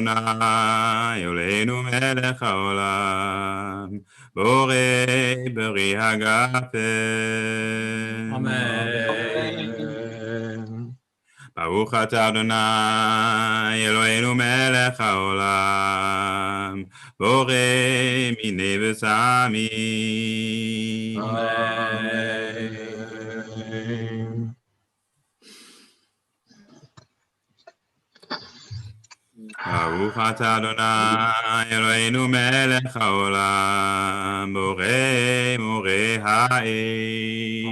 Adonai Eloheinu melech haolam borei beri hagafen. Amen. Baruch atah Adonai Eloheinu melech haolam borei minei v'samim. Amen. Baruch atah Adonai Eloheinu melech haolam borei morei ha'el.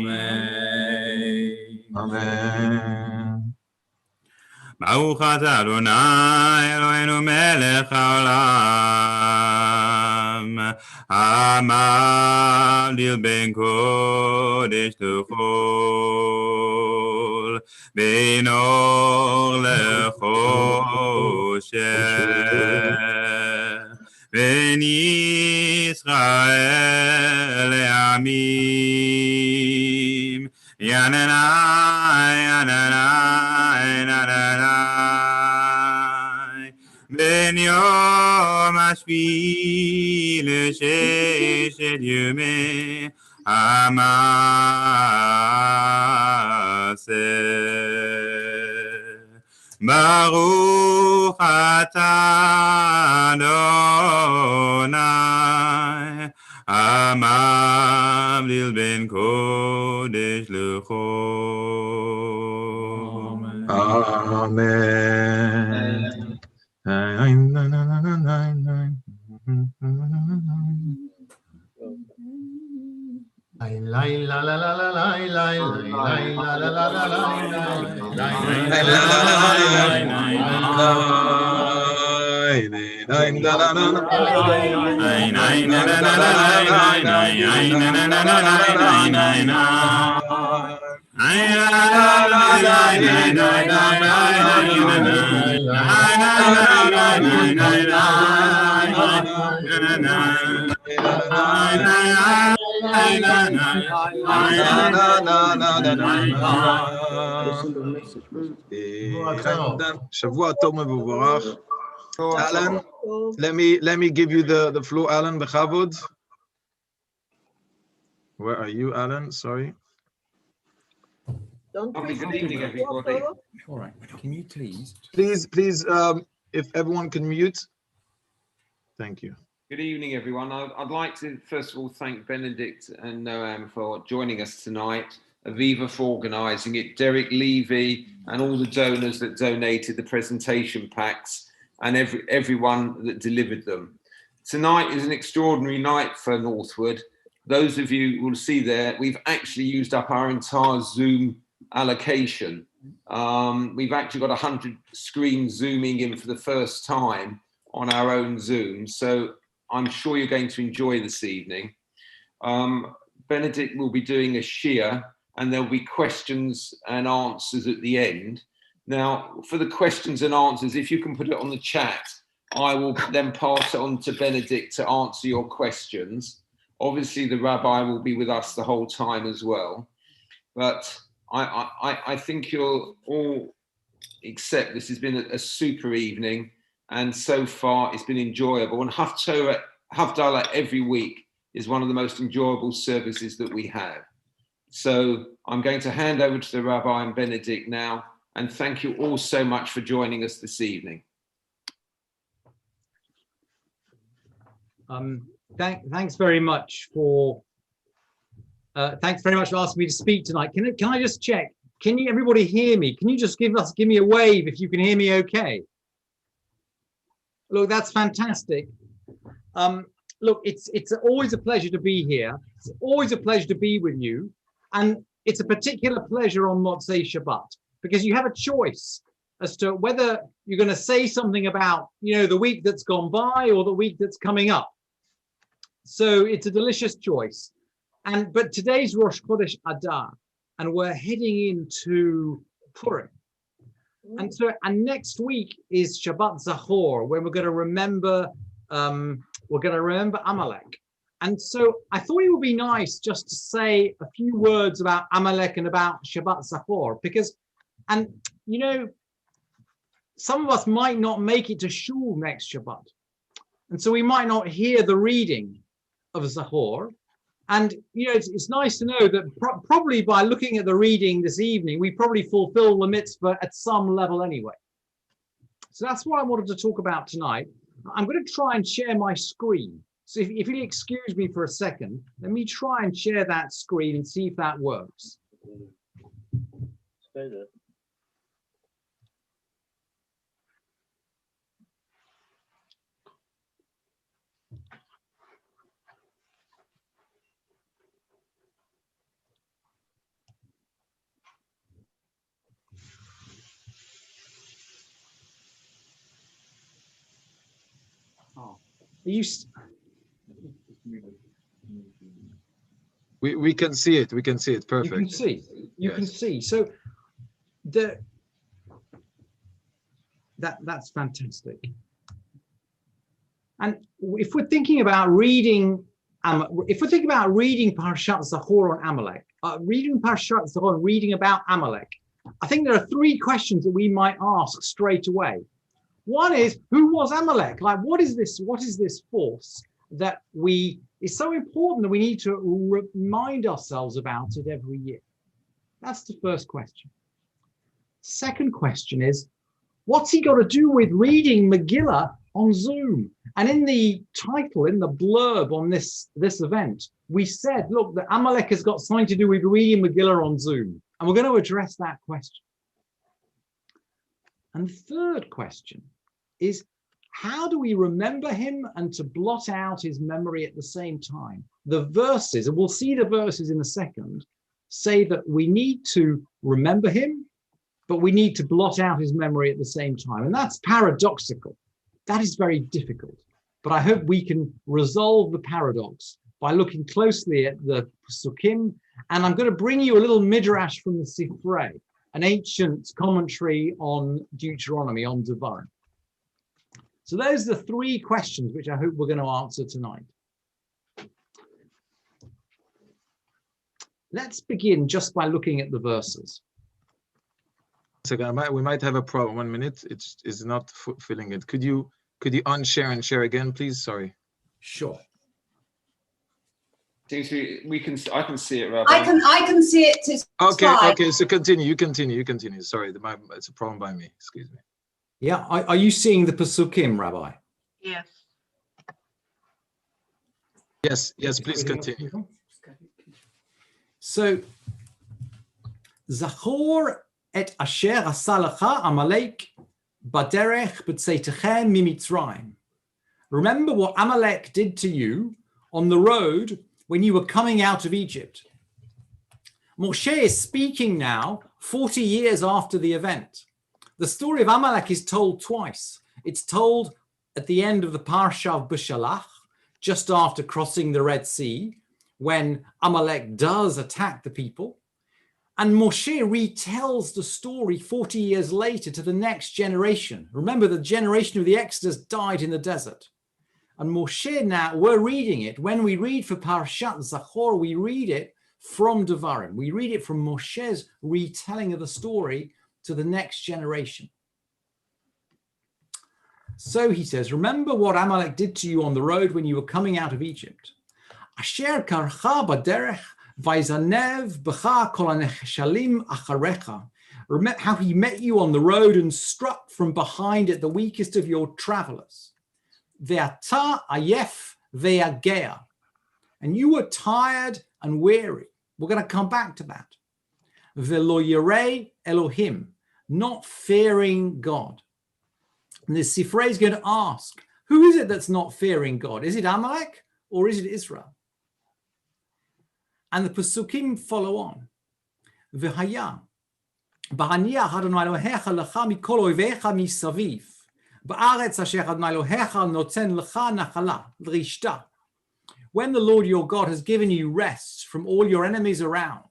Amen. Baruch atah Adonai Eloheinu melech haolam hamavdil ben kodesh l'chol ben or lechoshech ben Yisrael le'amim Yananai, Yananai, Yananai, Ben Yom Hashvi l'Sheshet Yomei HaMaseh. Baruch atah Adonai Amavdil ben kodesh l'chol. Amen. Shavua Tov Mevuvarach. Alan, let me give you the floor, Alan, bechavod. Where are you, Alan? Sorry. Good evening, everybody. All right, can you please, If everyone can mute. Thank you. Good evening, everyone. I'd like to, first of all, thank Benedict and Noam for joining us tonight, Aviva for organising it, Derek Levy and all the donors that donated the presentation packs, and everyone that delivered them. Tonight is an extraordinary night for Northwood. Those of you will see there, we've actually used up our entire Zoom allocation. We've actually got 100 screens zooming in for the first time on our own Zoom. So I'm sure you're going to enjoy this evening. Benedict will be doing a shir, and there'll be questions and answers at the end. Now, for the questions and answers, if you can put it on the chat, I will then pass it on to Benedict to answer your questions. Obviously, the rabbi will be with us the whole time as well. But I think you'll all accept this has been a super evening, and so far it's been enjoyable. And Havdalla every week is one of the most enjoyable services that we have. So I'm going to hand over to the rabbi and Benedict now, and thank you all so much for joining us this evening. Thanks very much for asking me to speak tonight. Can I just check? Can you everybody hear me? Can you just give me a wave if you can hear me okay? Look, that's fantastic. Look, it's always a pleasure to be here. It's always a pleasure to be with you, and it's a particular pleasure on Motzei Shabbat because you have a choice as to whether you're going to say something about, the week that's gone by or the week that's coming up. So it's a delicious choice. But today's Rosh Chodesh Adar, and we're heading into Purim. And next week is Shabbat Zachor, when we're going to remember Amalek. And so I thought it would be nice just to say a few words about Amalek and about Shabbat Zachor, because, some of us might not make it to shul next Shabbat. And so we might not hear the reading of Zachor. And, you know, it's nice to know that probably by looking at the reading this evening, we probably fulfill the mitzvah at some level anyway. So that's what I wanted to talk about tonight. I'm going to try and share my screen. So if you'll excuse me for a second, let me try and share that screen and see if that works. Stay there. Oh, you. We can see it. We can see it. Perfect. You can see. You can Yes. see. So that's fantastic. And if we're thinking about reading, Parashat Zachor on Amalek, reading Parashat Zachor, reading about Amalek, I think there are three questions that we might ask straight away. One is, who was Amalek? Like, what is this? What is this force that is so important that we need to remind ourselves about it every year? That's the first question. Second question is, what's he got to do with reading Megillah on Zoom? And in the title, in the blurb on this event, we said, look, the Amalek has got something to do with reading Megillah on Zoom. And we're going to address that question. And the third question is, how do we remember him and to blot out his memory at the same time? The verses, and we'll see the verses in a second, say that we need to remember him, but we need to blot out his memory at the same time. And that's paradoxical. That is very difficult. But I hope we can resolve the paradox by looking closely at the Pesukim. And I'm going to bring you a little Midrash from the Sifrei, an ancient commentary on Deuteronomy, on Devarim. So those are the three questions which I hope we're going to answer tonight. Let's begin just by looking at the verses. Second, we might have a problem. 1 minute. It's not filling it. Could you unshare and share again, please? Sorry. Sure. Seems to be, I can see it, Rabbi. I can see it. It's Okay. fine. Okay. So continue. You continue. Sorry, it's a problem by me. Excuse me. Yeah. Are you seeing the Pesukim, Rabbi? Yes. Yes. Please continue. So, Zachor et asher asa lecha Amalek baderech b'tzeitechem mimitzrayim. Remember what Amalek did to you on the road when you were coming out of Egypt. Moshe is speaking now 40 years after the event. The story of Amalek is told twice. It's told at the end of the Parsha of Bishalach, just after crossing the Red Sea, when Amalek does attack the people. And Moshe retells the story 40 years later to the next generation. Remember, the generation of the Exodus died in the desert. And Moshe now, we're reading it. When we read for Parashat Zachor, we read it from Devarim. We read it from Moshe's retelling of the story to the next generation. So he says, remember what Amalek did to you on the road when you were coming out of Egypt. Asher karcha baderech vaizanev b'cha kol hanechshalim acharecha. Remember how he met you on the road and struck from behind at the weakest of your travelers. Ve'ata ayef ve'agea. And you were tired and weary. We're going to come back to that. Ve'lo yirei Elohim. Not fearing God. And the Sifrei is going to ask, who is it that's not fearing God? Is it Amalek or is it Israel? And the Pesukim follow on. V'haya, b'haniach Adonai Elohecha lecha mikol oivecha misaviv, ba'aretz asher Adonai Elohecha noten lecha nachala, l'rishta. When the Lord your God has given you rest from all your enemies around,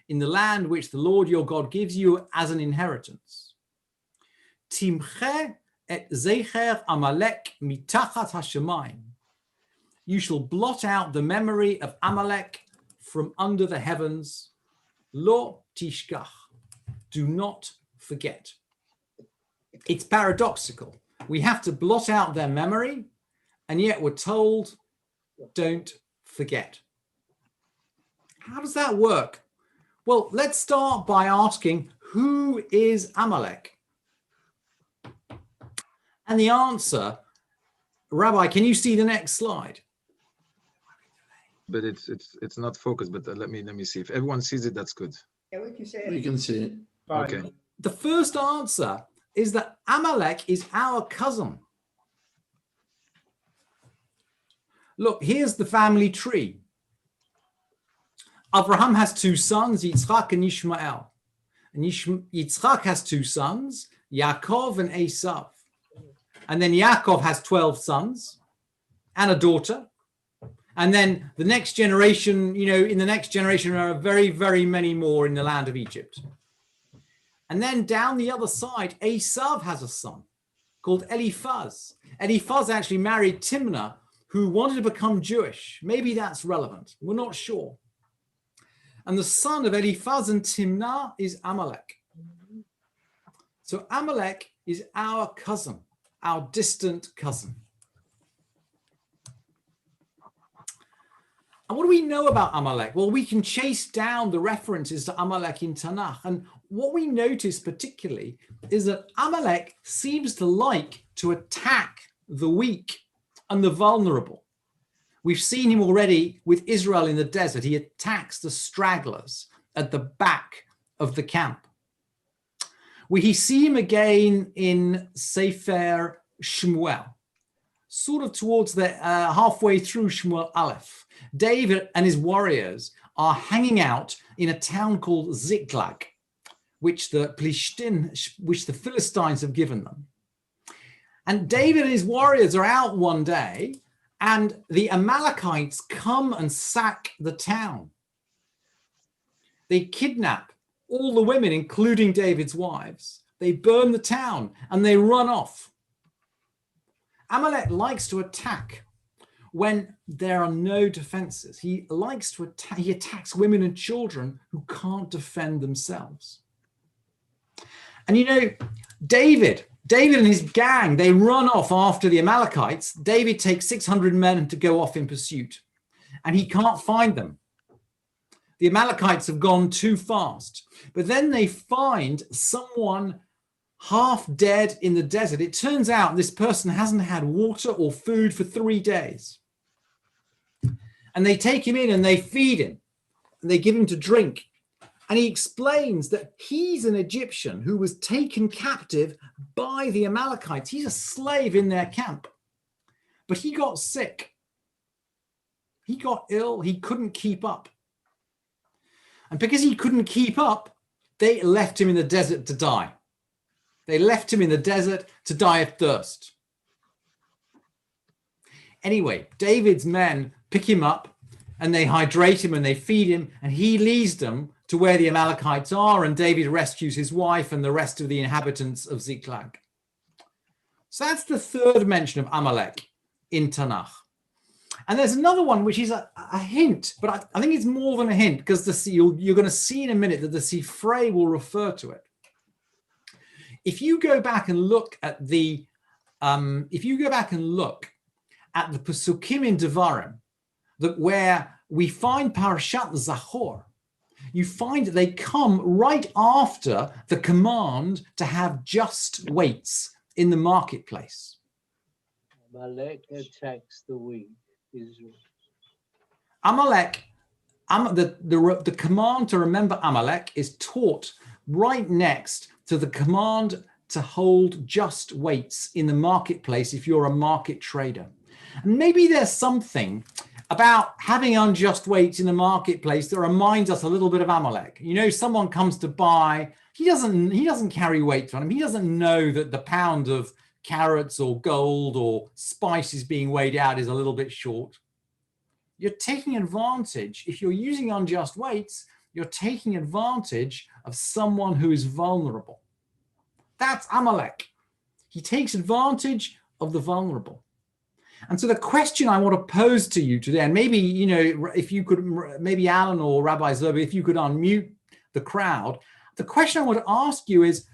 in the land which the Lord your God gives you as an inheritance. Timche et zecher Amalek mitachat hashemayim. You shall blot out the memory of Amalek from under the heavens. Lo tishkach. Do not forget. It's paradoxical. We have to blot out their memory, and yet we're told, don't forget. How does that work? Well, let's start by asking, who is Amalek? And the answer, Rabbi, can you see the next slide? But it's not focused. But let me see. If everyone sees it, that's good. Yeah, we can see it. We can see it. Okay. The first answer is that Amalek is our cousin. Look, here's the family tree. Abraham has two sons, Yitzchak and Ishmael. And Yitzchak has two sons, Yaakov and Esav. And then Yaakov has 12 sons and a daughter. And then the next generation, in the next generation, there are very, very many more in the land of Egypt. And then down the other side, Esav has a son called Eliphaz. Eliphaz actually married Timnah, who wanted to become Jewish. Maybe that's relevant. We're not sure. And the son of Eliphaz and Timnah is Amalek. So Amalek is our cousin, our distant cousin. And what do we know about Amalek? Well, we can chase down the references to Amalek in Tanakh. And what we notice particularly is that Amalek seems to like to attack the weak and the vulnerable. We've seen him already with Israel in the desert. He attacks the stragglers at the back of the camp. We see him again in Sefer Shmuel, sort of towards the halfway through Shmuel Aleph. David and his warriors are hanging out in a town called Ziklag, which the Philistines have given them. And David and his warriors are out one day, and the Amalekites come and sack the town. They kidnap all the women, including David's wives. They burn the town and they run off. Amalek likes to attack when there are no defenses. He likes to attack. He attacks women and children who can't defend themselves. And David and his gang, they run off after the Amalekites. David takes 600 men to go off in pursuit, and he can't find them. The Amalekites have gone too fast. But then they find someone half dead in the desert. It turns out this person hasn't had water or food for 3 days. And they take him in and they feed him, and they give him to drink. And he explains that he's an Egyptian who was taken captive by the Amalekites. He's a slave in their camp. But he got sick. He got ill. He couldn't keep up. And because he couldn't keep up, they left him in the desert to die. They left him in the desert to die of thirst. Anyway, David's men pick him up and they hydrate him and they feed him, and he leads them to where the Amalekites are, and David rescues his wife and the rest of the inhabitants of Ziklag. So that's the third mention of Amalek in Tanakh. And there's another one which is a hint, but I think it's more than a hint, because you're going to see in a minute that the Sifrei will refer to it. If you go back and look at the Pesukim in Devarim, where we find Parashat Zachor, you find that they come right after the command to have just weights in the marketplace. Amalek attacks the weak. Israel. Amalek, the command to remember Amalek is taught right next to the command to hold just weights in the marketplace if you're a market trader. And maybe there's something about having unjust weights in the marketplace that reminds us a little bit of Amalek. Someone comes to buy, he doesn't carry weights on him. He doesn't know that the pound of carrots or gold or spices being weighed out is a little bit short. You're taking advantage. If you're using unjust weights, you're taking advantage of someone who is vulnerable. That's Amalek. He takes advantage of the vulnerable. And so the question I want to pose to you today, and maybe, if you could, maybe Alan or Rabbi Zerbi, if you could unmute the crowd, the question I want to ask you is,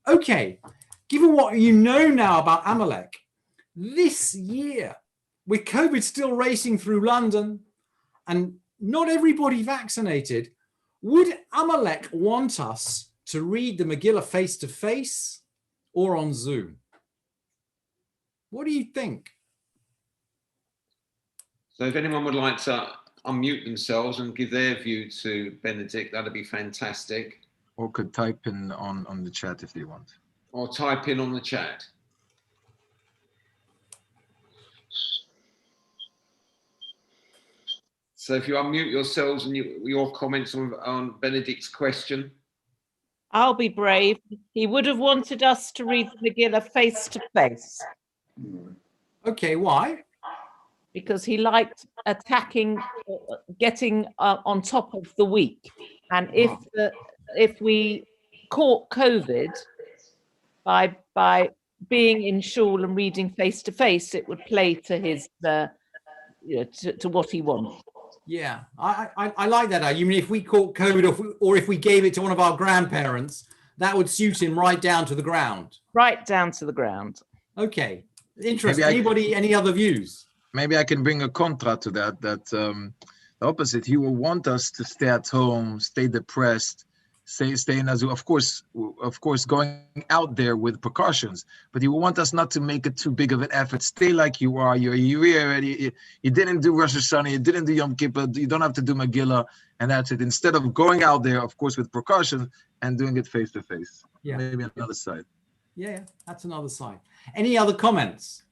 okay, given what you know now about Amalek, this year, with COVID still racing through London and not everybody vaccinated, would Amalek want us to read the Megillah face to face or on Zoom? What do you think? So if anyone would like to unmute themselves and give their view to Benedict, that'd be fantastic. Or could type in on the chat if they want. Or type in on the chat. So if you unmute yourselves and your comments on Benedict's question. I'll be brave. He would have wanted us to read the Megillah face to face. Okay, why? Because he liked attacking, getting on top of the weak. And if we caught COVID by being in shul and reading face to face, it would play to his to what he wants. Yeah, I like that. You mean if we caught COVID or if we gave it to one of our grandparents, that would suit him right down to the ground. Right down to the ground. Okay, interesting. Anybody, any other views? Maybe I can bring a contra to that. The opposite. He will want us to stay at home, stay depressed, stay in Azul. Of course, going out there with precautions. But he will want us not to make it too big of an effort. Stay like you are. You're here already. You didn't do Rosh Hashanah. You didn't do Yom Kippur. You don't have to do Megillah, and that's it. Instead of going out there, of course, with precautions and doing it face to face. Yeah. Maybe another side. Yeah, that's another side. Any other comments?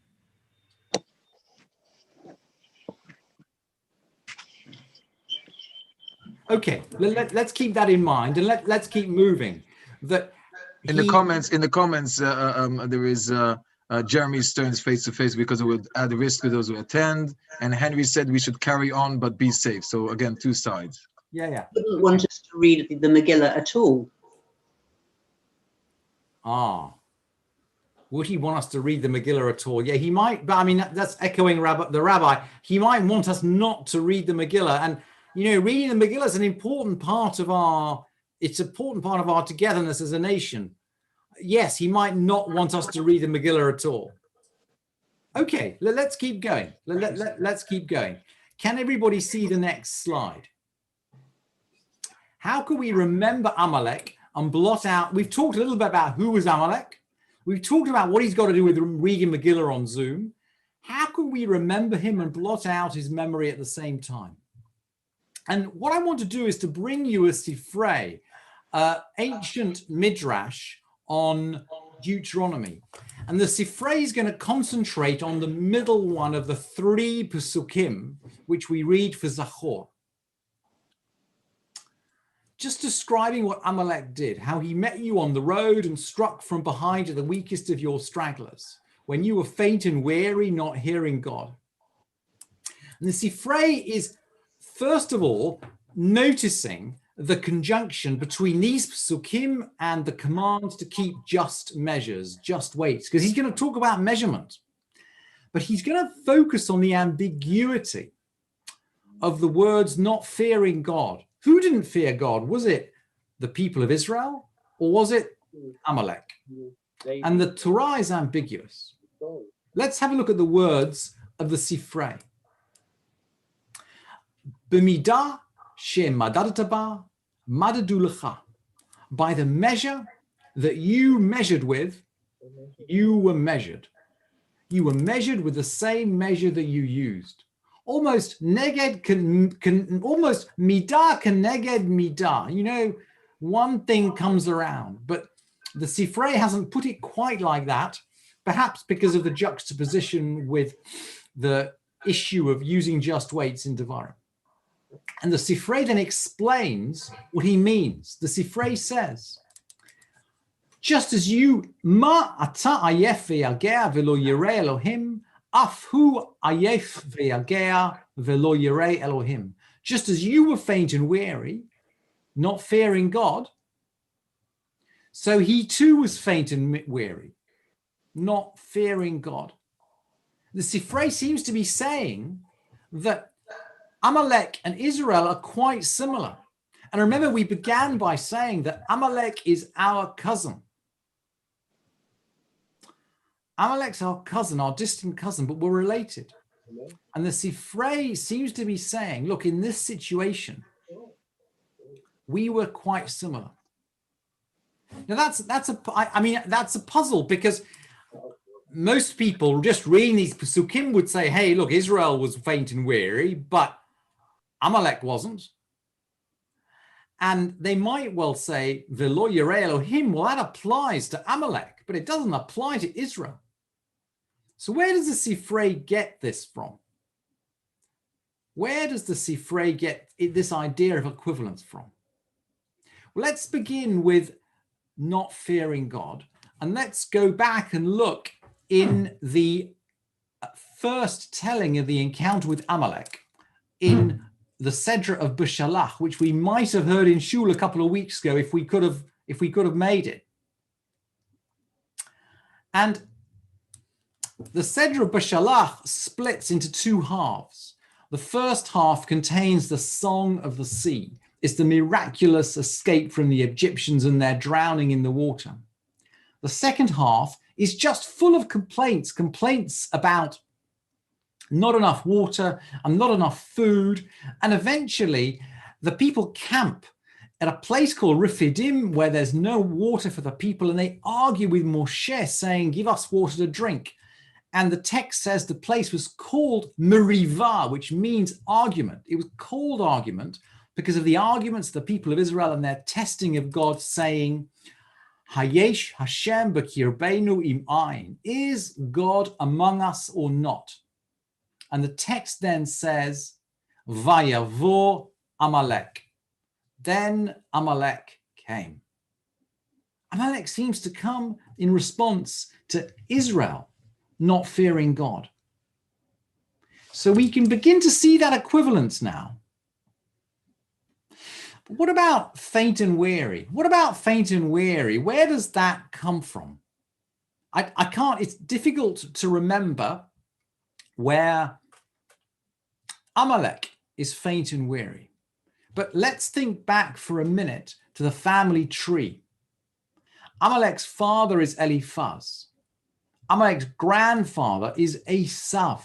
Okay, let's keep that in mind and let's keep moving. That in the comments, there is Jeremy Stern's face to face because it would add risk to those who attend, and Henry said we should carry on but be safe. So again, two sides. Yeah. Wouldn't want us to read the Megillah at all. Would he want us to read the Megillah at all? Yeah, he might, but I mean, that's echoing the rabbi. He might want us not to read the Megillah. And, reading the Megillah is an important part of our togetherness as a nation. Yes, he might not want us to read the Megillah at all. Okay, let's keep going. Let's keep going. Can everybody see the next slide? How can we remember Amalek and blot out? We've talked a little bit about who was Amalek. We've talked about what he's got to do with reading Megillah on Zoom. How can we remember him and blot out his memory at the same time? And what I want to do is to bring you a Sifrei, ancient Midrash on Deuteronomy. And the Sifrei is going to concentrate on the middle one of the 3 Pesukim, which we read for Zachor. Just describing what Amalek did, how he met you on the road and struck from behind at the weakest of your stragglers, when you were faint and weary, not hearing God. And the Sifrei is, first of all, noticing the conjunction between these psukim and the command to keep just measures, just weights, because he's going to talk about measurement. But he's going to focus on the ambiguity of the words not fearing God. Who didn't fear God? Was it the people of Israel or was it Amalek? And the Torah is ambiguous. Let's have a look at the words of the Sifrei. B'midah she'madadta ba, madadu lecha. By the measure that you measured with, you were measured. You were measured with the same measure that you used. Almost neged can almost midah can neged midah. One thing comes around, but the Sifrei hasn't put it quite like that, perhaps because of the juxtaposition with the issue of using just weights in Devarim. And the Sifrei then explains what he means. The Sifrei says, just as you ma ata ayef ve'yageh velo yireh Elohim, af hu ayef ve'yageh velo yireh Elohim. Just as you were faint and weary, not fearing God, so he too was faint and weary, not fearing God. The Sifrei seems to be saying that Amalek and Israel are quite similar. And remember, we began by saying that Amalek is our cousin. Amalek's our cousin, our distant cousin, but we're related. And the Sifrei seems to be saying, look, in this situation, we were quite similar. Now that's a puzzle, because most people just reading these Pesukim would say, hey, look, Israel was faint and weary, but Amalek wasn't. And they might well say, Velo Yireh Elohim, well, that applies to Amalek, but it doesn't apply to Israel. So where does the Sifrei get this from? Where does the Sifrei get this idea of equivalence from? Well, let's begin with not fearing God, and let's go back and look in the first telling of the encounter with Amalek in the Sedra of Bishalach, which we might have heard in Shul a couple of weeks ago if we could have made it. And the Sedra of Bishalach splits into two halves. The first half contains the Song of the Sea. It's the miraculous escape from the Egyptians and their drowning in the water. The second half is just full of complaints about not enough water and not enough food. And eventually the people camp at a place called Rephidim where there's no water for the people, and they argue with Moshe saying, give us water to drink. And the text says the place was called Merivah, which means argument. It was called argument because of the arguments of the people of Israel and their testing of God, saying, Hayesh Hashem b'kirbeinu im ayin. Is God among us or not? And the text then says, Vayavo Amalek. Then Amalek came. Amalek seems to come in response to Israel not fearing God. So we can begin to see that equivalence now. But what about faint and weary? What about faint and weary? Where does that come from? I can't, it's difficult to remember where Amalek is faint and weary. But let's think back for a minute to the family tree. Amalek's father is Eliphaz. Amalek's grandfather is Esav.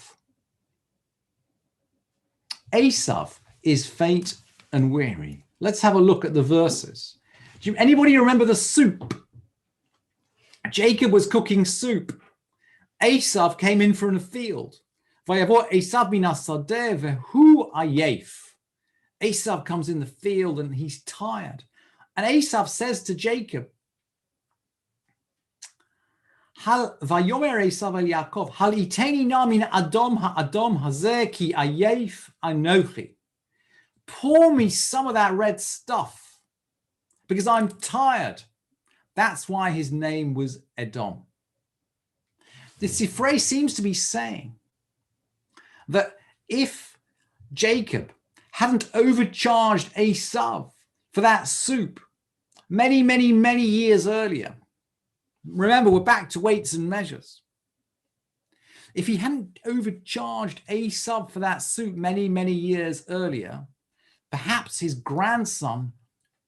Esav is faint and weary. Let's have a look at the verses. Anybody remember the soup? Jacob was cooking soup. Esav came in from the field. Vayavo Esav min hasadeh vehu ayef. Esav comes in the field and he's tired. And Esav says to Jacob, Vayomer Esav el Yaakov, Hal iteni na min adom ha'adom hazeh ki ayef anochi. Pour me some of that red stuff because I'm tired. That's why his name was Edom. The Sifrei seems to be saying that if Jacob hadn't overcharged Esav for that soup many, many, many years earlier, remember, we're back to weights and measures. If he hadn't overcharged Esav for that soup many, many years earlier, perhaps his grandson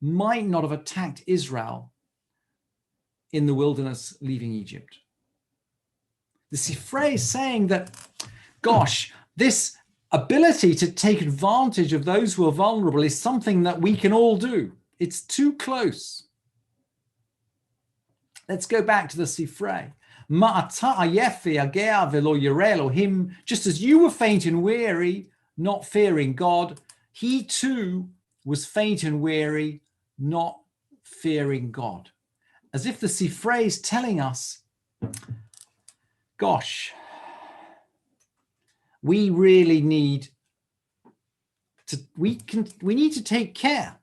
might not have attacked Israel in the wilderness leaving Egypt. The Sifrei is saying that, gosh, this ability to take advantage of those who are vulnerable is something that we can all do. It's too close. Let's go back to the Sifrei. Just as you were faint and weary, not fearing God, he too was faint and weary, not fearing God. As if the Sifrei is telling us, gosh, we really need to, we need to take care.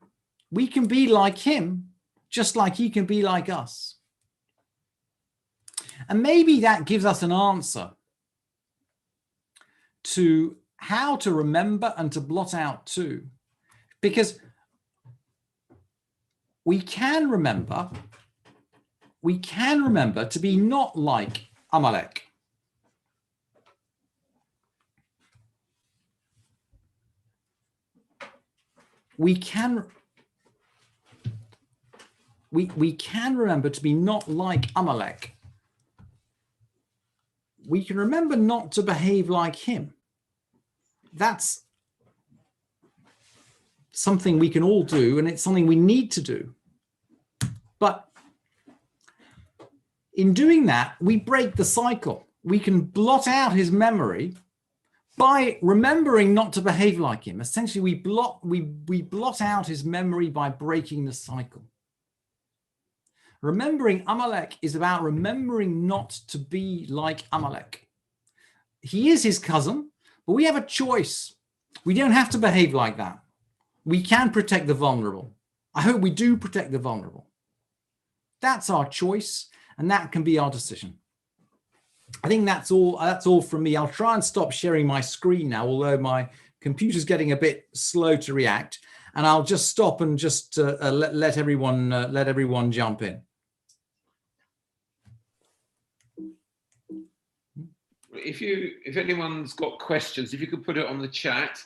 We can be like him, just like he can be like us. And maybe that gives us an answer to how to remember and to blot out too. Because we can remember to be not like Amalek. We can remember to be not like Amalek. we can remember not to behave like him. That's something we can all do, and it's something we need to do. But in doing that, we break the cycle. We can blot out his memory by remembering not to behave like him. Essentially, we blot out his memory by breaking the cycle. Remembering Amalek is about remembering not to be like Amalek. He is his cousin, but we have a choice. We don't have to behave like that. We can protect the vulnerable. I hope we do protect the vulnerable. That's our choice, and that can be our decision. I think that's all from me. I'll try and stop sharing my screen now, although my computer's getting a bit slow to react, and I'll just stop and just let everyone jump in. If anyone's got questions, if you could put it on the chat.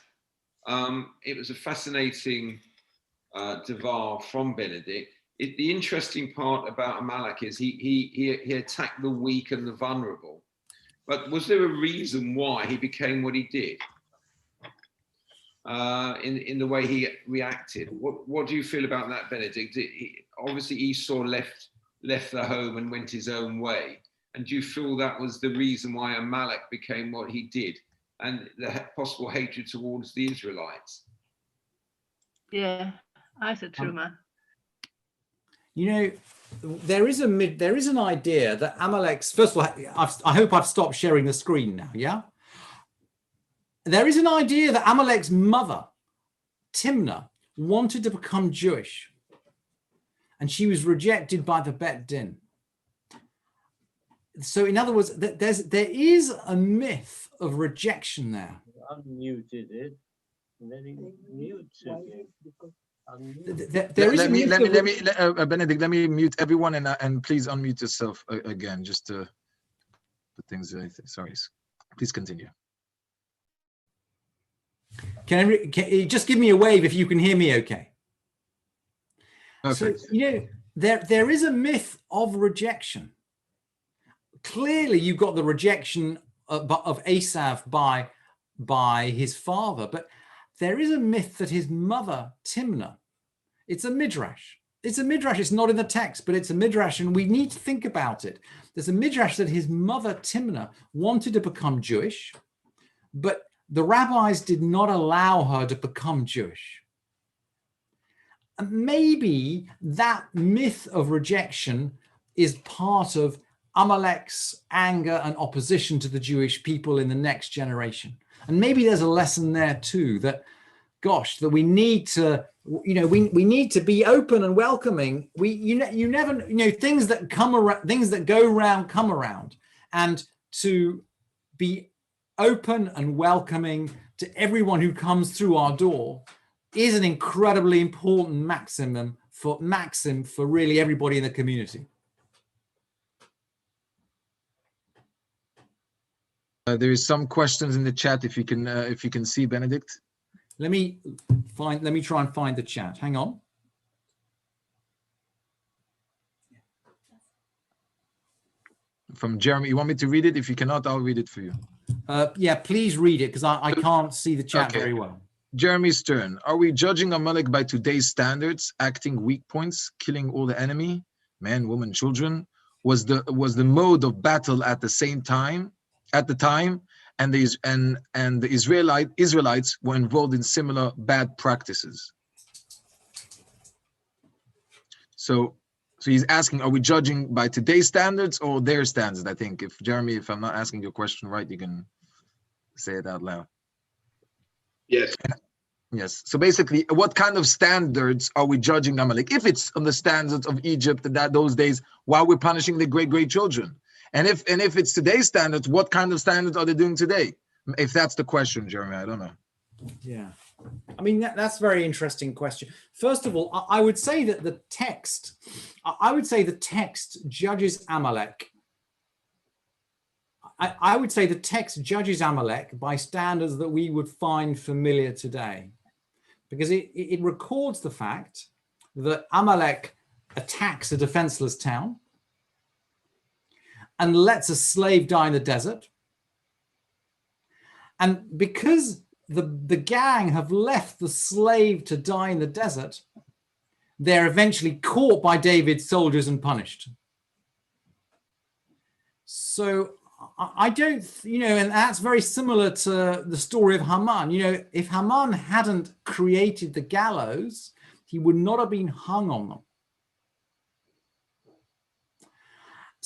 It was a fascinating devar from Benedict. The interesting part about Amalek is he attacked the weak and the vulnerable. But was there a reason why he became what he did? In the way he reacted. What do you feel about that, Benedict? Obviously Esau left the home and went his own way. And do you feel that was the reason why Amalek became what he did, and the possible hatred towards the Israelites? Yeah, I said true, man. You know, there is an idea that Amalek's, first of all, I hope I've stopped sharing the screen now, yeah? There is an idea that Amalek's mother, Timnah, wanted to become Jewish, and she was rejected by the Bet Din. So in other words, there is a myth of rejection there. Unmuted it, and then he mutes again. Benedict, let me mute everyone and please unmute yourself again, just to put things. Sorry, please continue. Can you just give me a wave if you can hear me? Okay. Perfect. So you know there is a myth of rejection. Clearly, you've got the rejection of Esav by his father, but there is a myth that his mother, Timnah, it's a Midrash. It's a Midrash. It's not in the text, but it's a Midrash, and we need to think about it. There's a Midrash that his mother, Timnah, wanted to become Jewish, but the rabbis did not allow her to become Jewish. And maybe that myth of rejection is part of Amalek's anger and opposition to the Jewish people in the next generation. And maybe there's a lesson there too, that, gosh, that we need to, we need to be open and welcoming. You never, things that come around, things that go around come around, and to be open and welcoming to everyone who comes through our door is an incredibly important maxim for really everybody in the community. There is some questions in the chat. If you can see, Benedict. Let me try and find the chat. Hang on. From Jeremy, you want me to read it? If you cannot, I'll read it for you. Yeah, please read it, because I can't see the chat very well. Jeremy Stern, are we judging Amalek by today's standards, acting weak points, killing all the enemy, men, women, children? Was the mode of battle at the time, and the Israelites were involved in similar bad practices? So he's asking, are we judging by today's standards or their standards? I think, if Jeremy, if I'm not asking your question right, you can say it out loud. Yes. Yes. So basically, what kind of standards are we judging Amalek? If it's on the standards of Egypt those days, while we're punishing the great children, and if it's today's standards, what kind of standards are they doing today? If that's the question, Jeremy, I don't know. Yeah, I mean that's a very interesting question. First of all, I would say that the text judges Amalek. I would say the text judges Amalek by standards that we would find familiar today, because it records the fact that Amalek attacks a defenseless town and lets a slave die in the desert, And because the gang have left the slave to die in the desert, they're eventually caught by David's soldiers and punished. So I don't, and that's very similar to the story of Haman. If Haman hadn't created the gallows, he would not have been hung on them.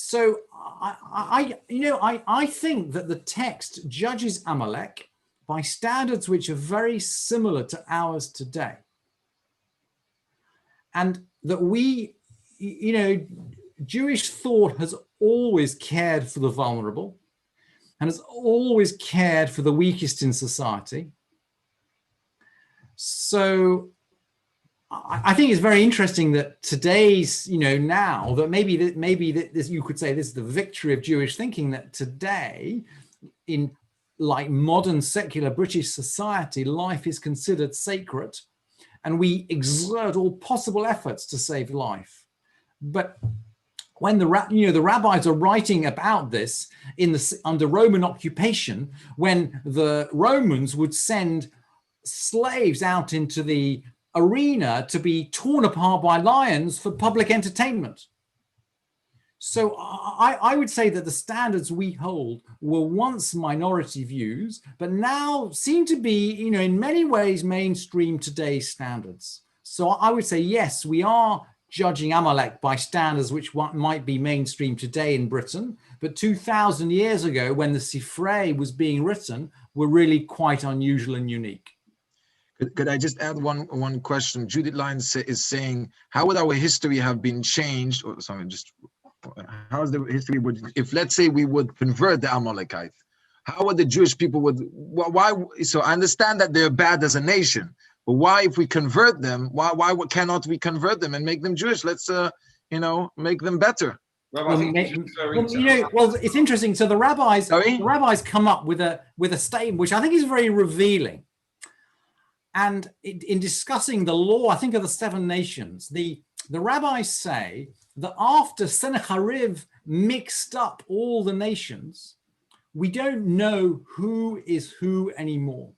So I think that the text judges Amalek by standards which are very similar to ours today. And that Jewish thought has always cared for the vulnerable and has always cared for the weakest in society. So I think it's very interesting that today's, now that maybe this, you could say this is the victory of Jewish thinking, that today in like modern secular British society, life is considered sacred and we exert all possible efforts to save life. But when the rabbis are writing about this under Roman occupation, when the Romans would send slaves out into the arena to be torn apart by lions for public entertainment. So I would say that the standards we hold were once minority views, but now seem to be, in many ways mainstream today's standards. So I would say, yes, we are judging Amalek by standards which might be mainstream today in Britain, but 2,000 years ago, when the Sifrei was being written, were really quite unusual and unique. Could I just add one question? Judith Lyons is saying, how would our history have been changed? Or sorry, how is the history if, let's say, we would convert the Amalekites? How would the Jewish people why? So I understand that they're bad as a nation, but why, if we convert them, why cannot we convert them and make them Jewish? Let's make them better. Well, it's interesting. So the rabbis come up with a statement which I think is very revealing. And in discussing the law, I think of the 7 nations, the rabbis say that after Sennacherib mixed up all the nations, we don't know who is who anymore.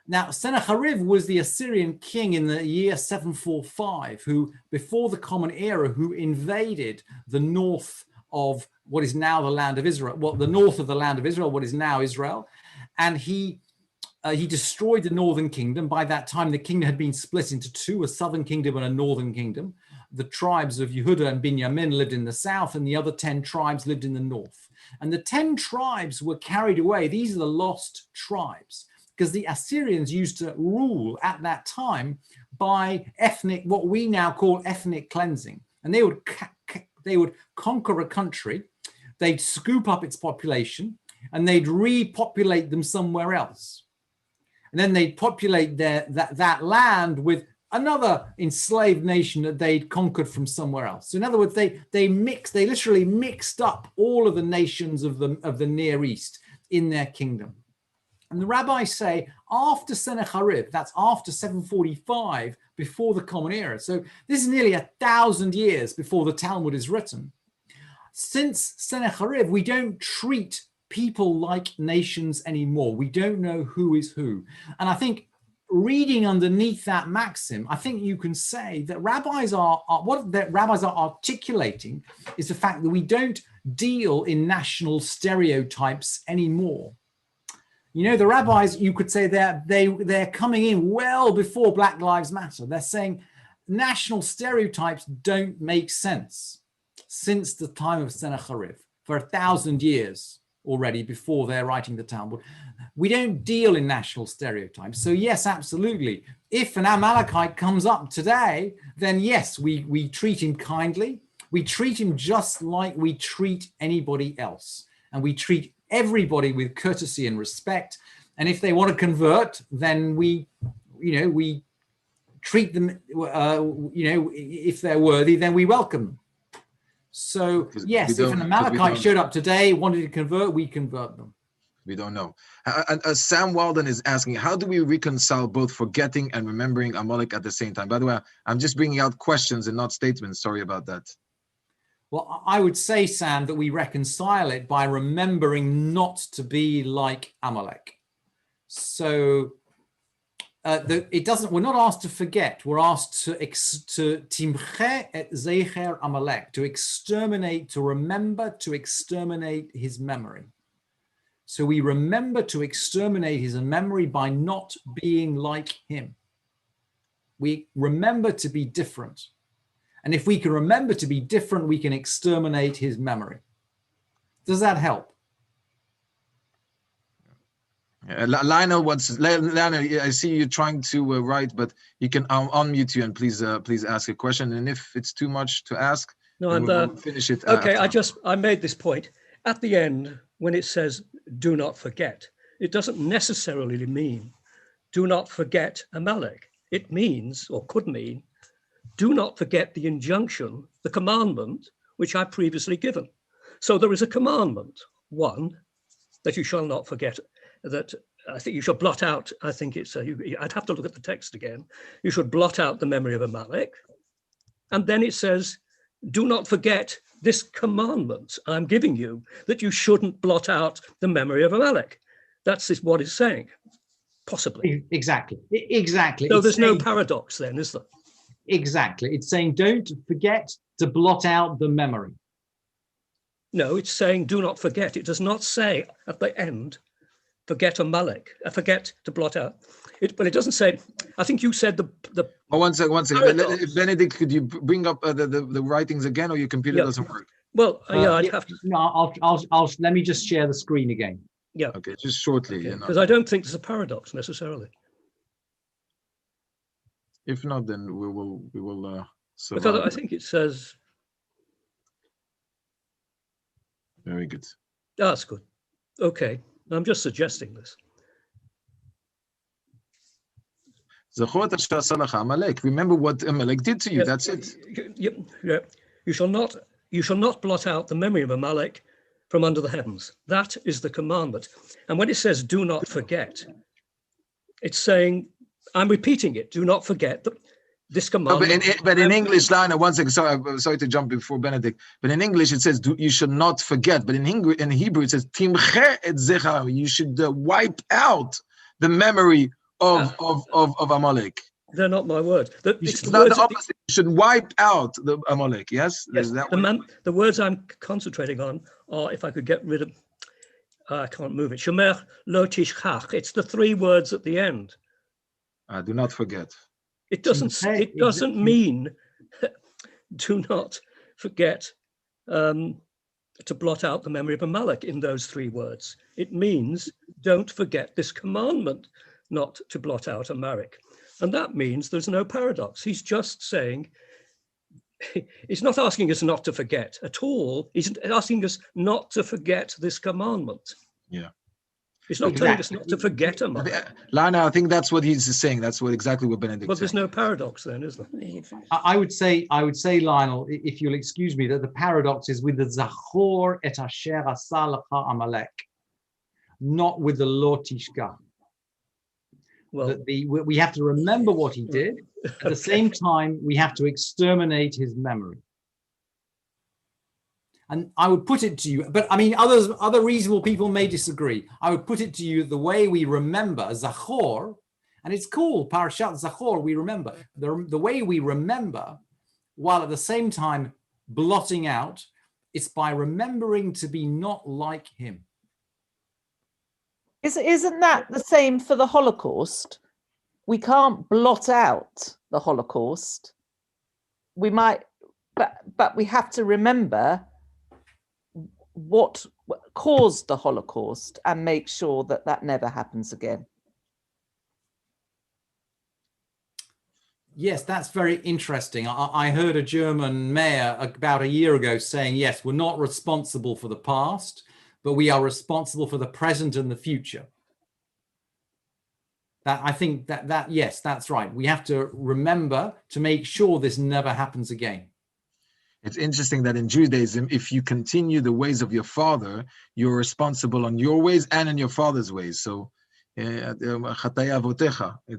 Now, Sennacherib was the Assyrian king in the year 745, who, before the Common Era, who invaded the north of what is now the land of Israel, the north of the land of Israel, what is now Israel, and he destroyed the northern kingdom. By that time, the kingdom had been split into 2, a southern kingdom and a northern kingdom. The tribes of Yehuda and Binyamin lived in the south, and the other 10 tribes lived in the north. And the 10 tribes were carried away. These are the lost tribes, because the Assyrians used to rule at that time by what we now call ethnic cleansing. And they would conquer a country, they'd scoop up its population, and they'd repopulate them somewhere else. And then they'd populate that land with another enslaved nation that they'd conquered from somewhere else. So in other words, they literally mixed up all of the nations of the Near East in their kingdom. And the rabbis say after Sennacherib, that's after 745, before the Common Era. So this is nearly 1,000 years before the Talmud is written. Since Sennacherib, we don't treat people like nations anymore. We don't know who is who. And I think reading underneath that maxim, I think you can say that what the rabbis are articulating is the fact that we don't deal in national stereotypes anymore. The rabbis, you could say they're coming in well before Black Lives Matter. They're saying national stereotypes don't make sense since the time of Sennacherib, for 1,000 years already before they're writing the Talmud. We don't deal in national stereotypes. So yes, absolutely. If an Amalekite comes up today, then yes, we treat him kindly. We treat him just like we treat anybody else. And we treat everybody with courtesy and respect. And if they want to convert, then we treat them, if they're worthy, then we welcome them. So yes, if an Amalekite showed up today, wanted to convert, we convert them. We don't know. Sam Walden is asking, how do we reconcile both forgetting and remembering Amalek at the same time? By the way, I'm just bringing out questions and not statements. Sorry about that. Well, I would say, Sam, that we reconcile it by remembering not to be like Amalek. So it doesn't. We're not asked to forget. We're asked to timche et zecher Amalek, to exterminate, to remember, to exterminate his memory. So we remember to exterminate his memory by not being like him. We remember to be different. And if we can remember to be different, we can exterminate his memory. Does that help? Lionel, Lionel, I see you trying to write, but you can unmute you and please ask a question. And if it's too much to ask, no, and we'll finish it. Okay, after. I made this point at the end when it says "do not forget." It doesn't necessarily mean "do not forget Amalek." It means, or could mean, "do not forget the injunction, the commandment which I previously given." So there is a commandment, one, that you shall not forget. That I think you should blot out. I think it's. I'd have to look at the text again. You should blot out the memory of Amalek, and then it says, "Do not forget this commandment I'm giving you, that you shouldn't blot out the memory of Amalek." That's what it's saying, possibly. Exactly. So there's no paradox then, is there? Exactly. It's saying don't forget to blot out the memory. No, it's saying do not forget. It does not say at the end, forget Amalek, forget to blot out. But it doesn't say, I think you said the Oh, one second. Benedict, could you bring up the writings again, or your computer doesn't work? Well, I'd have to. No, I'll let me just share the screen again. Yeah. Okay, just shortly. Because I don't think there's a paradox necessarily. If not, then we will survive. Because I think it says. Very good. That's good. Okay, I'm just suggesting this. Remember what Amalek did to you. That's it. Yeah. You shall not blot out the memory of Amalek from under the heavens. That is the commandment. And when it says do not forget, it's saying, I'm repeating it, do not forget this commandment. But in English, Lana, one second, sorry to jump before Benedict, but in English it says you should not forget, but in Hebrew it says timche et zechar, you should wipe out the memory of Amalek. They're not my words. It's not the opposite. You should wipe out the Amalek, yes? Yes. The words I'm concentrating on are, if I could get rid of, I can't move it. Shomer lo tishchach. It's the three words at the end. Do not forget. It doesn't mean do not forget to blot out the memory of Amalek in those three words. It means don't forget this commandment not to blot out Amalek. And that means there's no paradox. He's just saying, he's not asking us not to forget at all. He's asking us not to forget this commandment. Yeah. He's not telling us not to forget Amalek. Lana, I think that's what he's saying. That's exactly what Benedict said. But there's no paradox then, is there? I would say, Lionel, if you'll excuse me, that the paradox is with the Zachor et asher asa lecha Amalek, not with the lo tishkach. Well, we have to remember what he did. At the same time, we have to exterminate his memory. And I would put it to you, but I mean, other reasonable people may disagree. I would put it to you the way we remember Zachor, and it's called Parashat Zachor, we remember. The way we remember, while at the same time blotting out, it's by remembering to be not like him. Isn't that the same for the Holocaust? We can't blot out the Holocaust. We might, but we have to remember what caused the Holocaust and make sure that that never happens again. Yes, that's very interesting. I heard a German mayor about a year ago saying, yes, we're not responsible for the past, but we are responsible for the present and the future. I think that yes, that's right. We have to remember to make sure this never happens again. It's interesting that in Judaism, if you continue the ways of your father, you're responsible on your ways and in your father's ways. So, it's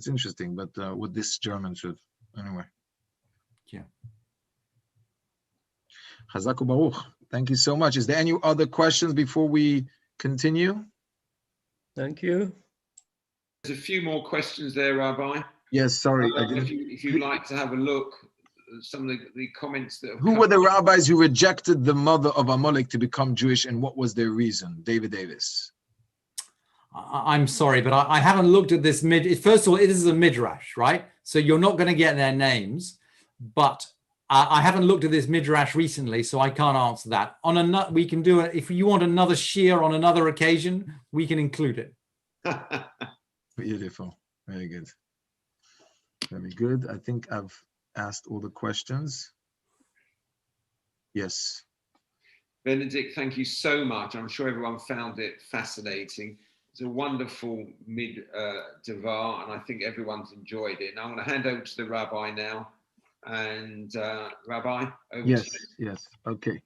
interesting, but what this German should, anyway. Yeah. Chazak u'baruch. Thank you so much. Is there any other questions before we continue? Thank you. There's a few more questions there, Rabbi. Yes, sorry. I If didn't. you'd like to have a look at some of the comments that have Who were the rabbis who rejected the mother of Amalek to become Jewish, and what was their reason? David Davis. I'm sorry, but I haven't looked at this first of all, it is a midrash, right? So you're not going to get their names, but I haven't looked at this midrash recently, so I can't answer that. We can do it if you want another shir on another occasion. We can include it. Beautiful, very good, very good. I think I've asked all the questions. Yes. Benedict, thank you so much. I'm sure everyone found it fascinating. It's a wonderful mid-devar, and I think everyone's enjoyed it. Now I'm going to hand over to the rabbi now. And Rabbi, over to you. Yes. Okay.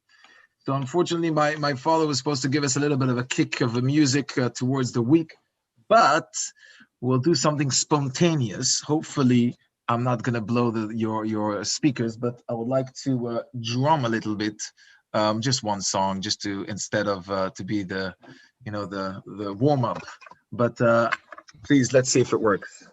So unfortunately, my father was supposed to give us a little bit of a kick of the music towards the week, but we'll do something spontaneous. Hopefully, I'm not going to blow your speakers, but I would like to drum a little bit, just one song, just to instead of to be the warm up. But please, let's see if it works.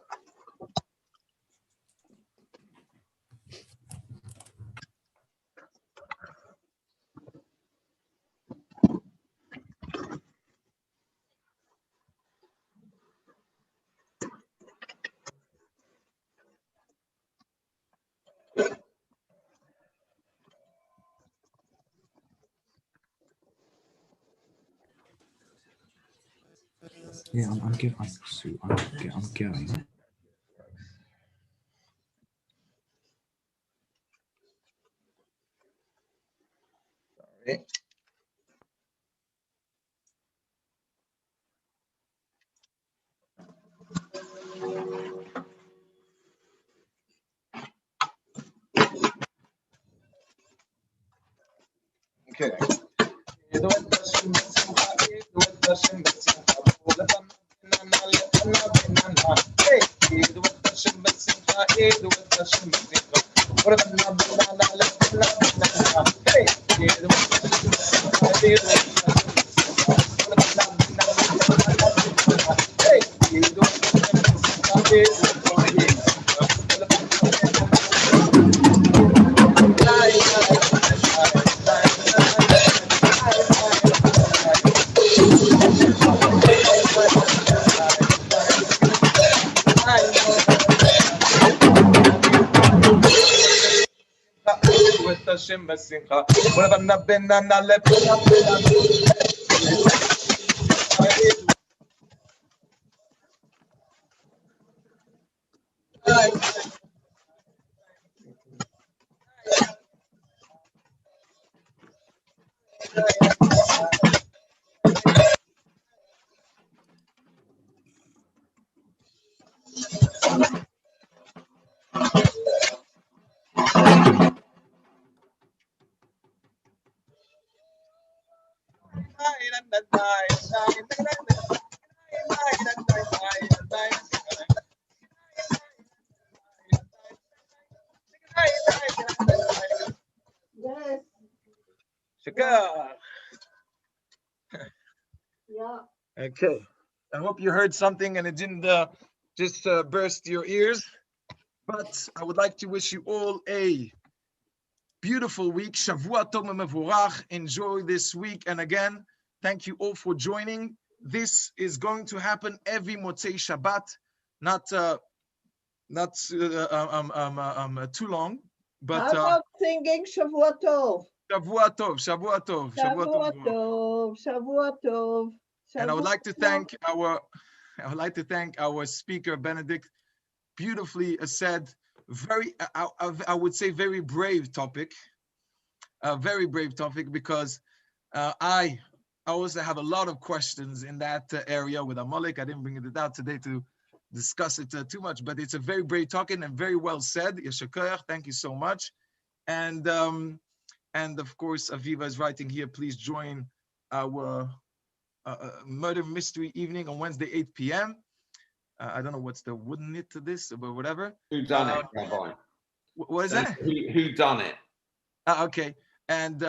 Yeah, I'm going. Sorry. Okay. Okay. I hope you heard something and it didn't just burst your ears. But I would like to wish you all a beautiful week. Shavua Tov Mevorach. Enjoy this week. And again, thank you all for joining. This is going to happen every Motzei Shabbat, not too long. But how about singing Shavua Tov? Shavua Tov, Shavua Tov, Shavua Tov, Shavua Tov. And I would like to thank our speaker Benedict. Beautifully said, very I would say very brave topic. A very brave topic, because I also have a lot of questions in that area with Amalek. I didn't bring it out today to discuss it too much, but it's a very brave talking and very well said. Yeshakayach, thank you so much. And of course, Aviva is writing here, please join our murder mystery evening on Wednesday, 8 p.m. I don't know what's the wooden it to this, but whatever. Who done it, Rabbi? What is that? Who done it? Okay. and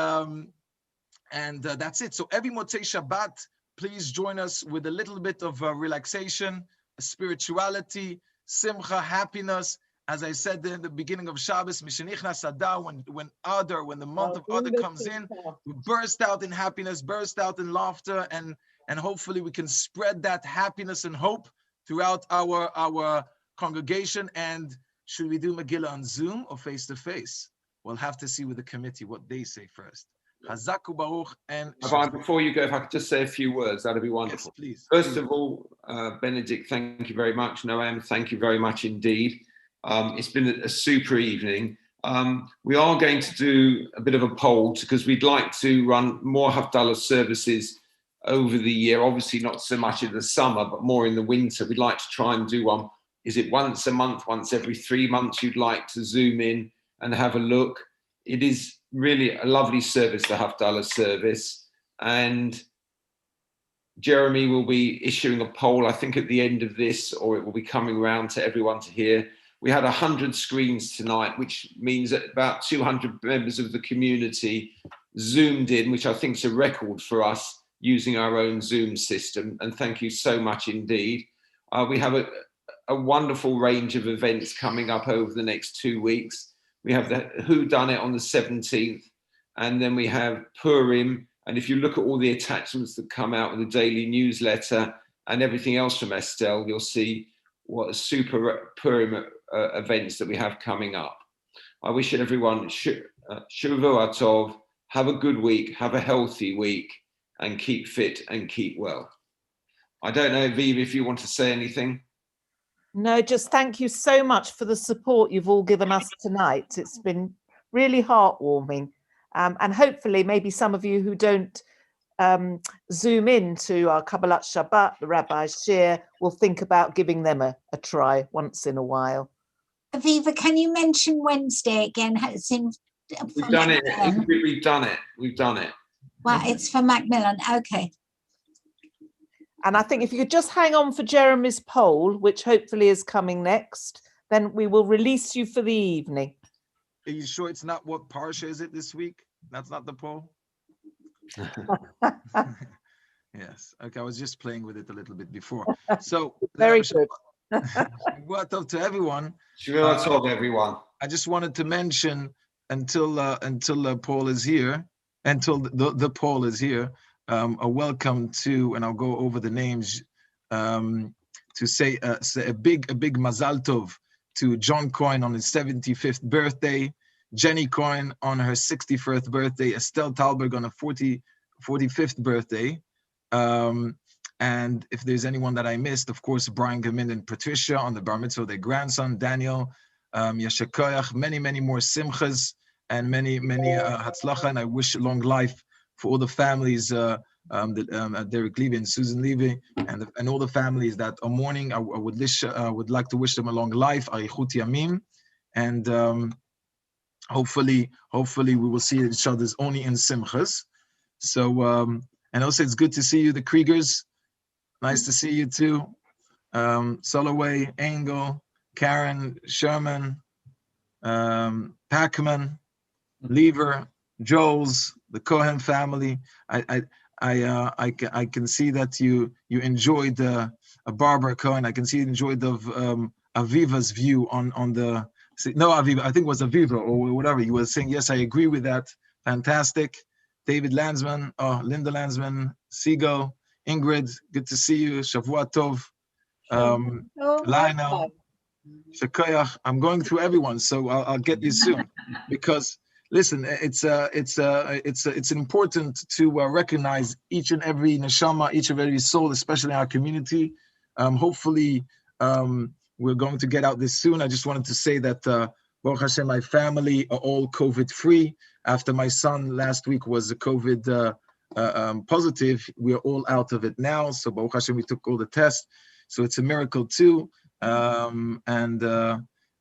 that's it. So every Motzei Shabbat, please join us with a little bit of relaxation, spirituality, simcha, happiness. As I said in the beginning of Shabbos, Mishenichnas Adar, when the month of Adar comes in, we burst out in happiness, burst out in laughter, and hopefully we can spread that happiness and hope throughout our congregation. And should we do Megillah on Zoom or face to face? We'll have to see with the committee what they say first. Hazaku Baruch and before you go, if I could just say a few words, that'd be wonderful. Yes, please. First of all, Benedict, thank you very much. Noam, thank you very much indeed. It's been a super evening. We are going to do a bit of a poll because we'd like to run more Havdalah services over the year. Obviously not so much in the summer, but more in the winter. We'd like to try and do one. Is it once a month, once every 3 months you'd like to zoom in and have a look? It is really a lovely service, the Havdalah service. And Jeremy will be issuing a poll, I think at the end of this, or it will be coming around to everyone to hear. We had 100 screens tonight, which means that about 200 members of the community zoomed in, which I think is a record for us using our own Zoom system. And thank you so much indeed. We have a wonderful range of events coming up over the next 2 weeks. We have the Who Done It on the 17th, and then we have Purim. And if you look at all the attachments that come out with the daily newsletter and everything else from Estelle, you'll see what a super Purim events that we have coming up. I wish everyone Shavua Tov, have a good week, have a healthy week, and keep fit and keep well. I don't know, Viva, if you want to say anything. No, just thank you so much for the support you've all given us tonight. It's been really heartwarming. And hopefully maybe some of you who don't zoom in to our Kabbalat Shabbat, the Rabbi's Shir, will think about giving them a try once in a while. Aviva, can you mention Wednesday again? It's in, We've done it. We've done it. We've done it. Well, it's for Macmillan. Okay. And I think if you could just hang on for Jeremy's poll, which hopefully is coming next, then we will release you for the evening. Are you sure it's not what parsha is it this week? That's not the poll? Yes. Okay, I was just playing with it a little bit before. So very good. What up to everyone? Everyone. I just wanted to mention until Paul is here, until the Paul is here, a welcome to, and I'll go over the names to say a big mazal tov to John Coyne on his 75th birthday, Jenny Coyne on her 61st birthday, Estelle Talberg on her 45th birthday. And if there's anyone that I missed, of course, Brian Gamin and Patricia on the bar mitzvah of their grandson, Daniel, Yashakoyach, many more simchas, and many hatzlacha. And I wish long life for all the families, Derek Levy and Susan Levy, and all the families that are mourning. I would like to wish them a long life, arichut yamim, and hopefully we will see each other's only in simchas. So, and also it's good to see you, the Kriegers. Nice to see you too. Soloway, Engel, Karen, Sherman, Packman, Lever, Joels, the Cohen family. I can see that you enjoyed Barbara Cohen. I can see you enjoyed Aviva's view on the. No, Aviva, I think it was Aviva or whatever. You were saying, yes, I agree with that. Fantastic. David Landsman, Linda Landsman, Siegel, Ingrid, good to see you. Shavua Tov, Lionel, Shekoyach. I'm going through everyone, so I'll get you soon. Because listen, it's important to recognize each and every neshama, each and every soul, especially in our community. Hopefully, we're going to get out this soon. I just wanted to say that Baruch Hashem, my family are all COVID-free. After my son last week was COVID positive, we are all out of it now. So Baruch Hashem, we took all the tests. So it's a miracle too. And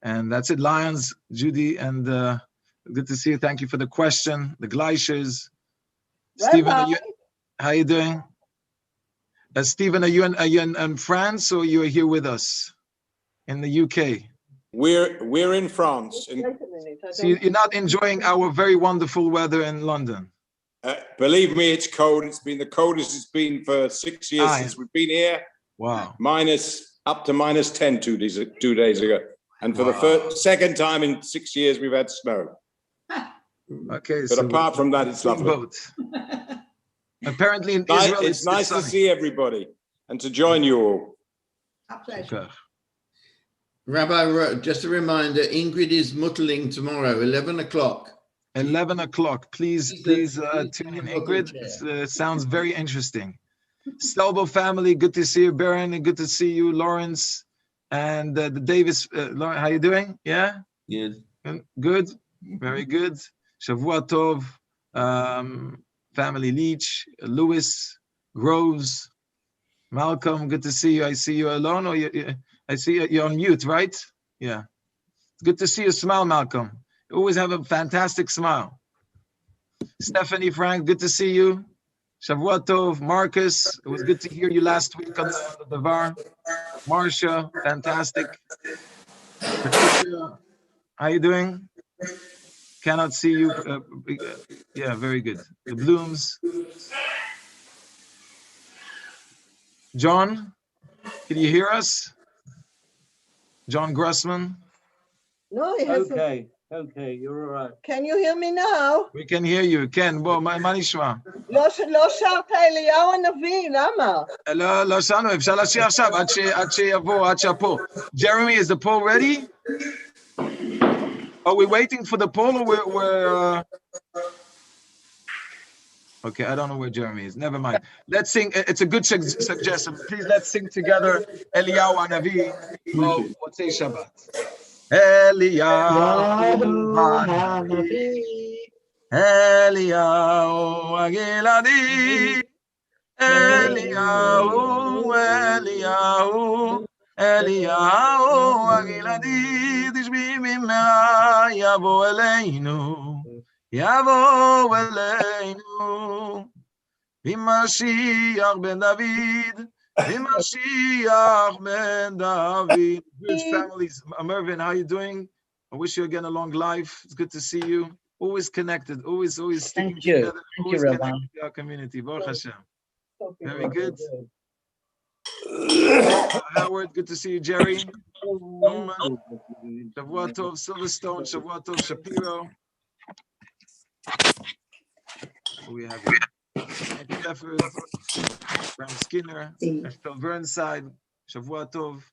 that's it, Lions, Judy, and good to see you. Thank you for the question. The Gleichers. Stephen, how are you doing? Stephen, are you in France or you are here with us in the UK? We're in France. Wait a minute. So you're not enjoying our very wonderful weather in London. Believe me, it's cold. It's been the coldest it's been for 6 years since we've been here. Wow. Up to -10 2 days ago. And for the second time in 6 years, we've had snow. Okay. But apart from that, it's lovely. Boat. Apparently in Israel, it's nice to see everybody and to join you all. A pleasure. Rabbi, just a reminder, Ingrid is muttling tomorrow, 11 o'clock. 11 o'clock. Please tune in, Ingrid. It sounds very interesting. Stelbo family, good to see you. Baron, good to see you. Lawrence and the Davis. Lauren, how you doing? Yeah? Good. Good. Very good. Shavua Tov. Family Leach. Lewis. Groves. Malcolm, good to see you. I see you alone, or I see you're on mute, right? Yeah. It's good to see you smile, Malcolm. You always have a fantastic smile. Stephanie Frank, good to see you. Shavua Tov, Marcus, it was good to hear you last week on the Davar. Marcia, fantastic. Patricia, how you doing? Cannot see you. Yeah, very good. The Blooms. John, can you hear us? John Grossman? No, he hasn't. Okay, you're all right. Can you hear me now? We can hear you. Ken, בוא, מה נשמע? לא שרת אליהו הנביא, למה? לא שרנו, אפשר לשיר עכשיו, עד שיבוא, עד שהפול. Jeremy, is the poll ready? Are we waiting for the poll, or we're Okay, I don't know where Jeremy is. Never mind. Let's sing. It's a good suggestion. Please, let's sing together Eliyahu Hanavi of Motzei Shabbat. Eliyahu Hanavi, Eliyahu Agiladi, Eliyahu Agiladi, Tishbi Mimera Yavo Eleinu. Yavo Eleinu, B'Mashiach ben David, B'Mashiach ben David. Good families. Mervin, how you doing? I wish you again a long life. It's good to see you. Always connected, always sticking together. Always connected to our community. Baruch Hashem. Very good. Howard, good to see you, Jerry. Norman, Shavua Tov, Silverstone, Shavua Tov, Shapiro. We have Stefford, Bram Skinner, Estelle Burnside, Shavua Tov.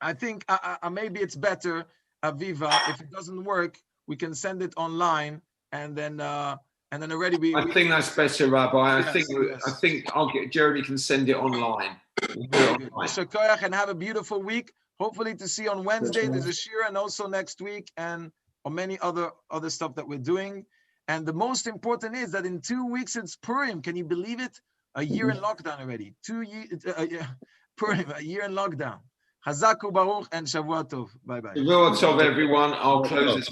I think maybe it's better, Aviva, if it doesn't work, we can send it online, and then already we. I think that's better, Rabbi. Yes, I think I'll get Jeremy can send it online. And have a beautiful week. Hopefully to see you on Wednesday. There's a shira, and also next week, and or many other stuff that we're doing. And the most important is that in 2 weeks it's Purim. Can you believe it? A year in lockdown already. 2 years Purim, a year in lockdown. Chazaku Baruch and Shavua Tov. Bye bye. Shavua Tov, everyone. I'll close this.